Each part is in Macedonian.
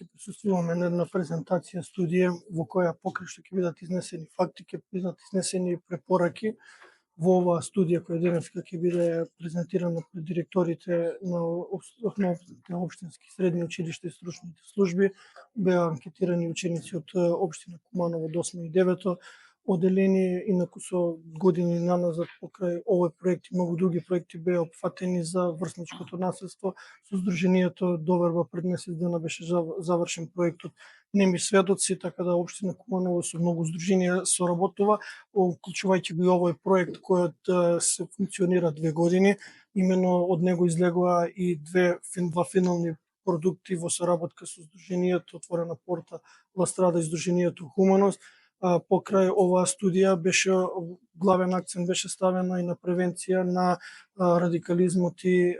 ќе присуствуваме на една презентација студија во која покрај што ќе бидат изнесени факти, ќе бидат изнесени препораки во оваа студија која денеска ќе биде презентирана пред директорите на основните општински средни училишта и стручните служби. Беа анкетирани ученици од општина Куманово до 8 и 9 одделение, инаку со години наназад покрај овој проект и многу други проекти беа опфатени за врсничкото наследство. Со Сдруженијето доверба пред месец дена беше завршен проектот Неми сведоци, така да општина Куманово со многу здруженија соработува, вклучувајќи го и овој проект кој се функционира 2 години. Имено од него излегува и два финални продукти во соработка со Сдруженијето Отворена порта во Страда и Сдруженијето Хуманост. Покрај оваа студија главен акцент беше ставено и на превенција на радикализмот и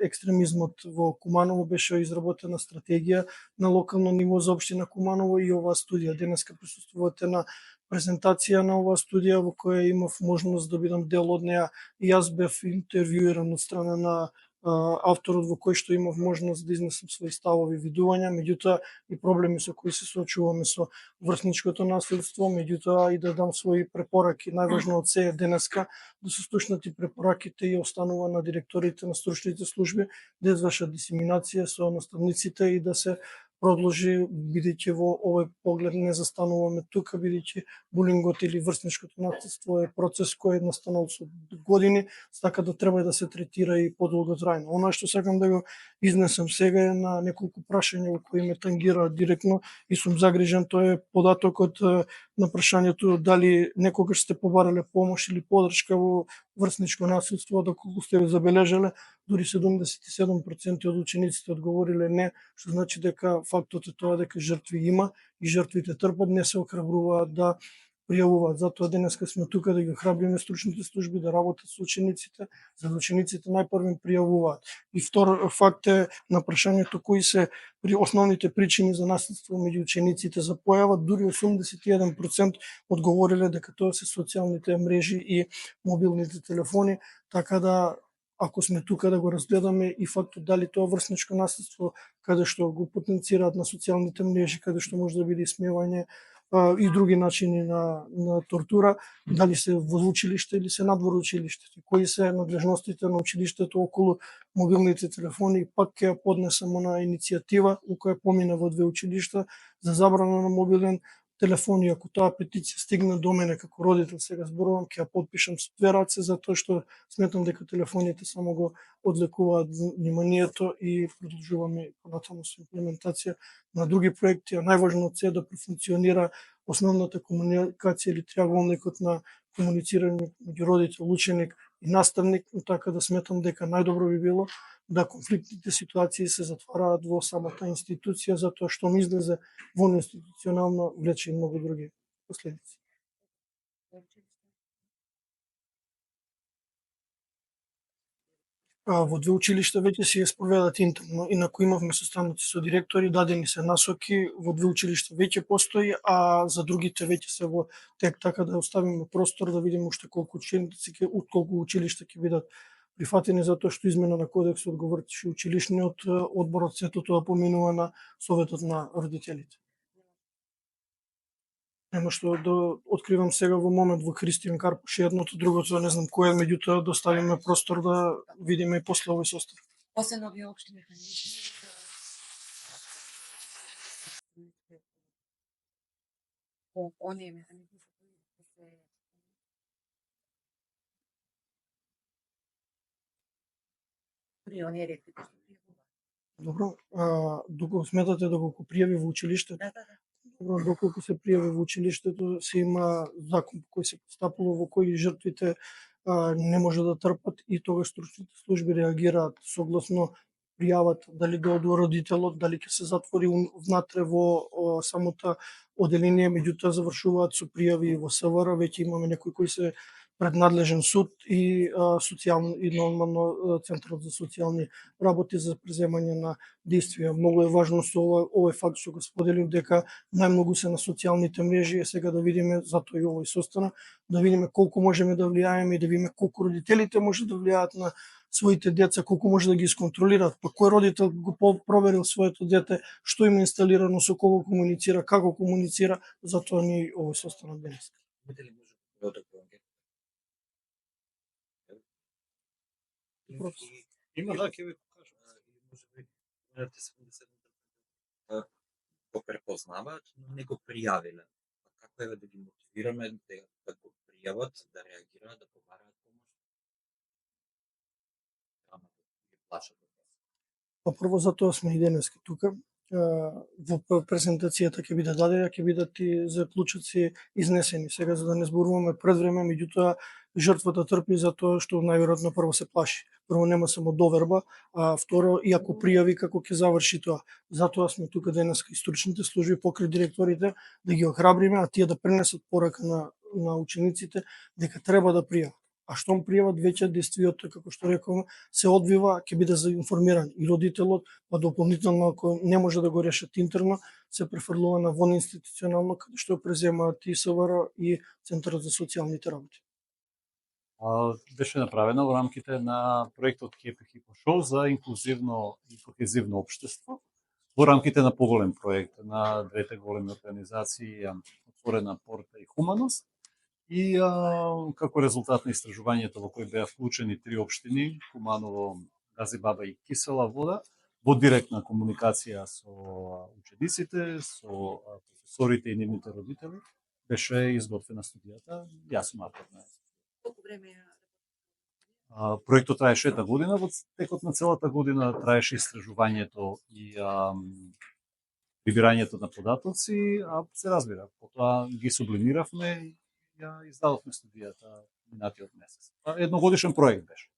екстремизмот во Куманово. Беше изработена стратегија на локално ниво за општина Куманово и оваа студија. Денеска присуствувате на презентација на оваа студија во која имав можност да бидам дел од неа и јас бев интервјуиран од страна на авторот во кој што имав можност да изнесам своји ставови, видувања, меѓутоа и проблеми со кои се соочуваме со врсничкото наследство, меѓутоа и да дам своји препораки. Најважно од се е денеска да се слушнати препораките и останува на директорите на стручните служби да извршат дисеминација со наставниците и да се продолжи, бидејќи во овој поглед не застануваме тука, бидејќи булингот или врсничкото наследство е процес кој е настанал со години, така да треба да се третира и подолготрајно. Она што сакам да го изнесам сега е на неколку прашања во кои ме тангираат директно и сум загрижен, тоа е податокот на прашањето дали некогаш сте побарале помош или подршка во врсничко наследство, доколку сте го забележале, дури 77% од учениците одговориле не, што значи дека фактот е тоа дека жртви има и жртвите трпат, не се охрабруваат да пријавуваат. Затоа денеска сме тука да ги охрабриме стручните служби да работат со учениците, за да учениците најпрвен пријавуваат. И втор факт е на прашањето кои се основните причини за наследство меѓу учениците за појава, дури 81% одговориле дека тоа се социјалните мрежи и мобилните телефони, така да ако сме тука да го разгледаме и фактот дали тоа врсничко наследство каде што го потенцираат на социјалните мрежи, каде што може да биде исмевање и други начини на тортура, дали се во училиште или се надвор училиштето, кои се надлежностите на училиштето околу мобилните телефони. Пак ќе ја поднесам на иницијатива која помина во 2 училишта за забрана на мобилен телефон, и ако таа петиција стигне до мене како родител, сега зборувам, ќе ја подпишам со 2 раце, затоа што сметам дека телефоните само го одлекуваат вниманието и продолжуваме понатаму со имплементација на други проекти, а најважно е да профункционира основната комуникација или триаголникот на комуницирање меѓу родител, ученик и наставник, така да сметам дека најдобро би било да конфликтните ситуации се затвараат во самата институција, затоа што ми излезе во институционално влече и многу други последици. Во 2 училишта веќе се спроведат интерно, инаку имавме состаноци со директори, дадени се насоки, во 2 училишта веќе постои, а за другите веќе се во тек, така да оставиме простор да видиме уште колку ученици од колку училишта ќе бидат прифатени, затоа што измена на кодексот го вртише училишниот одбор, сето тоа поминува на советот на родителите. Нема што да откривам сега во момент во Христијан Карпуш едното, другото не знам кој е, меѓутоа да оставиме простор да видиме и после овој состав. После нови општи механизми. Оние механизми се прионерите. Добро, доколку сметате да го пријави во училиштето? Да. Добро, доколку се пријави во училиштето, се има закон кој се постапува во кој жртвите не може да трпат и тогаш стручните служби реагираат согласно пријавата, дали да оди родителот, дали ќе се затвори внатре во самото одделение, меѓутоа завршуваат со пријави во СВР, веќе имаме некои кои се пред надлежен суд и нормално Центарот за социјални работи за преземање на действија. Многу е важно со овој факт што го споделив дека најмногу се на социјалните мрежи, сега да видиме, затоа и овој состанок, да видиме колку можеме да влијаеме и да видиме колку родителите може да влијаат на своите деца, колку може да ги исконтролираат, па кој родител го проверил своето дете, што има инсталирано, со кого комуницира, како комуницира, затоа ние овој состанок денес. Има, да, ќе ви покажам. Го препознаваат, но не го пријавиле. Како е да ги мотивираме да го пријават, да реагираат, да побараат помош? Па прво затоа сме и денеска тука. Во презентацијата ќе биде дадена, ќе бидат и заклучоци изнесени. Сега за да не зборуваме пред време, меѓутоа жртвата трпи затоа што најверојатно прво се плаши. Прво нема само доверба, а второ и ако пријави како ќе заврши тоа. Затоа сме тука денеска и стручните служби покрај директорите да ги охрабриме, а тие да пренесат порака на учениците дека треба да пријават. А штом пријават, веќе действијата, како што рековме, се одвива, ќе биде за информиран и родителот, па дополнително, ако не може да го решат интерно, се префрлува на вонинституционално, каде што преземаат и СВР и Центарот за социјалните работи. Беше направена во рамките на проектот KPH Show за инклузивно и кохезивно општество, во рамките на поголем проект на двете големи организации Отворена порта и Хуманост. И како резултат на истражувањето во кој беа вклучени 3 општини, Куманово, Газибаба и Кисела вода, во директна комуникација со учениците, со професорите и нивните родители, беше изготвена студијата. Јас сум автор на Колку време проектот траеше една година, во текот на целата година траеше истражувањето и прибирањето на податоци, а се разбира, потоа ги сублимиравме и ја издадовме студијата минатиот месец. Едногодишен проект беше.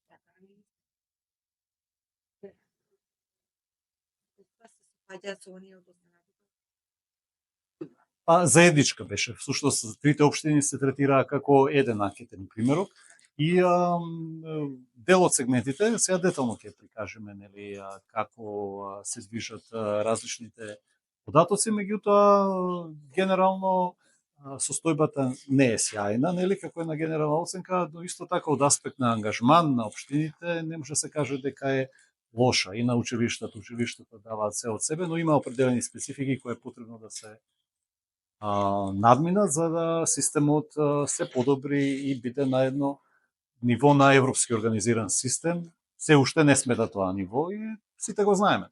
Заедничка беше. Всушност, трите општини се третираа како еден анкетен примерок и дел од сегментите, сега детално ќе прикажеме нели како се движат различните податоци, меѓутоа генерално состојбата не е сјајна, нели, како е на генерална оценка, но исто така од аспект на ангажман на општините не може да се каже дека е лоша и на училиштата даваат се од себе, но има определени специфики кои е потребно да се надминат за да системот се подобри и биде на едно ниво на европски организиран систем. Се уште не сме на тоа ниво и сите го знаеме.